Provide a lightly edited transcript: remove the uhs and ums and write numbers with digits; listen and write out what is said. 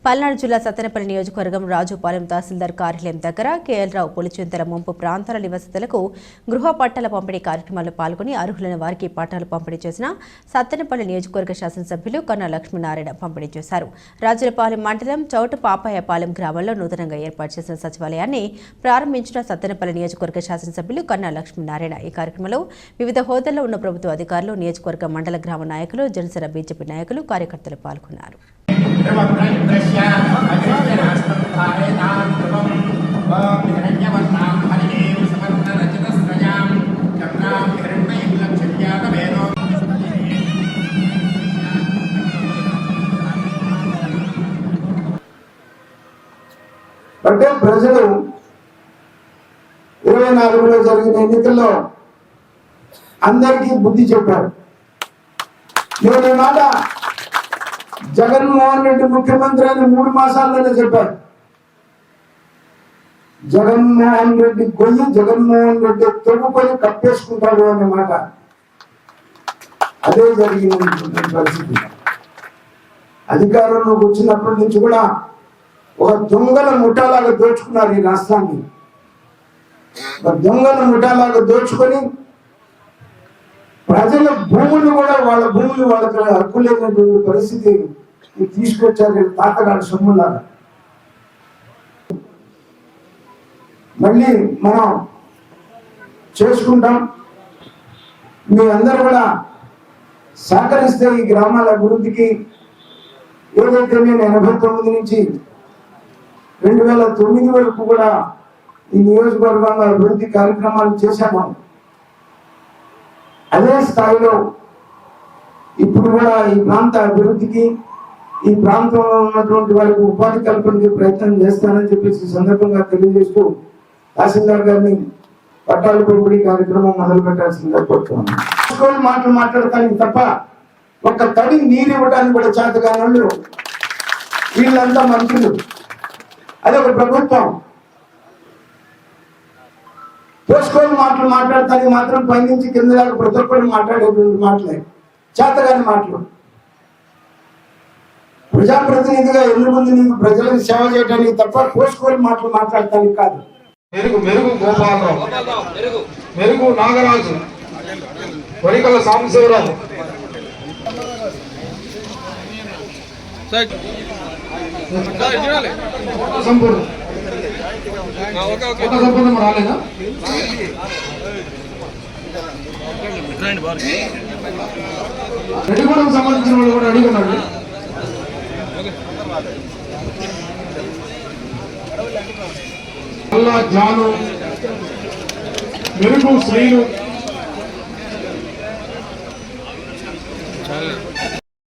పల్నాడు జిల్లా సత్తెనపల్లి నియోజకవర్గం రాజుపాలెం తహసీల్దార్ కార్యాలయం దగ్గర కేఎల్ రావు పులిచింతల ముంపు ప్రాంతాల నివాసితులకు గృహ పట్టాల పంపిణీ కార్యక్రమాల్లో పాల్గొని అర్హులైన వారికి పట్టాలు పంపిణీ చేసిన సత్తెనపల్లి నియోజకవర్గ శాసనసభ్యులు కన్నా లక్ష్మీనారాయణ పంపిణీ చేశారు. రాజులపాలెం మండలం చౌటు పాపాయపాలెం గ్రామంలో నూతనంగా ఏర్పాటు చేసిన సచివాలయాన్ని ప్రారంభించిన సత్తెనపల్లి నియోజకవర్గ శాసనసభ్యులు కన్నా లక్ష్మీనారాయణ. ఈ కార్యక్రమంలో వివిధ హోదాల్లో ఉన్న ప్రభుత్వ అధికారులు, నియోజకవర్గ మండల గ్రామ నాయకులు, జనసేన బీజేపీ నాయకులు, కార్యకర్తలు పాల్గొన్నారు. అంటే ప్రజలు 24లో జరిగిన ఎన్నికల్లో అందరికీ బుద్ధి చెప్పారు. నేను మాట జగన్మోహన్ రెడ్డి ముఖ్యమంత్రి అని 3 మాసాల్లోనే చెప్పారు. జగన్మోహన్ రెడ్డి గొయ్యి జగన్మోహన్ రెడ్డి తొడుకొని కప్పేసుకుంటాడు అనే మాట అదే జరిగిన పరిస్థితి. అధికారంలోకి వచ్చినప్పటి నుంచి కూడా ఒక దొంగల ముఠాలాగా దోచుకున్నారు ఈ రాష్ట్రాన్ని. ఒక దొంగల ముఠాలాగా దోచుకొని ప్రజల భూములు కూడా వాళ్ళ భూములు వాళ్ళకి హక్కు లేనటువంటి పరిస్థితి తీసుకొచ్చారు తాతగారి సొమ్ములాగా. మళ్ళీ మనం చేసుకుంటాం. మీ అందరూ కూడా సహకరిస్తే ఈ గ్రామాల అభివృద్ధికి ఏదైతే నేను 89 నుంచి 2009 వరకు కూడా ఈ నియోజకవర్గంలో అభివృద్ధి కార్యక్రమాలు చేశాము. అదే స్థాయిలో ఇప్పుడు కూడా ఈ ప్రాంత అభివృద్ధికి, ఈ ప్రాంతంలో ఉన్నటువంటి వారికి ఉపాధి కల్పనకి ప్రయత్నం చేస్తానని చెప్పేసి సందర్భంగా తెలియజేస్తూ తహసీల్దార్ గారిని పట్టాల పంపిణీ కార్యక్రమం మొదలు పెట్టాల్సిందిగా కోరుతున్నాను. మాటలు మాట్లాడటానికి తప్ప ఒక తడి నీరు ఇవ్వడానికి కూడా చేతగాని వాళ్ళు వీళ్ళంతా మంత్రులు. అదొక ప్రభుత్వం. పోస్కోని మాటలు మాట్లాడటానికి మాత్రం పైనుంచి కింద దాకా ప్రతి ఒక్కరు మాట్లాడేటువంటి మాటలే చేతగాని మాటలు. ప్రజాప్రతినిధిగా ఎన్నుకుంది నీకు ప్రజలకు సేవ చేయడానికి తప్ప పోస్కోని మాటలు మాట్లాడటానికి కాదు. మెరుగు గోపాలరావు, మెరుగు నాగరాజు, వరికల సాంబశివరావు, సంపూర్ణ సంపూర్ణ రాలేదా? రెడ్డిగూడెం సంబంధించిన వాళ్ళు కూడా అడిగినాడు. అల్లా జాను, మెరుగు శ్రీను,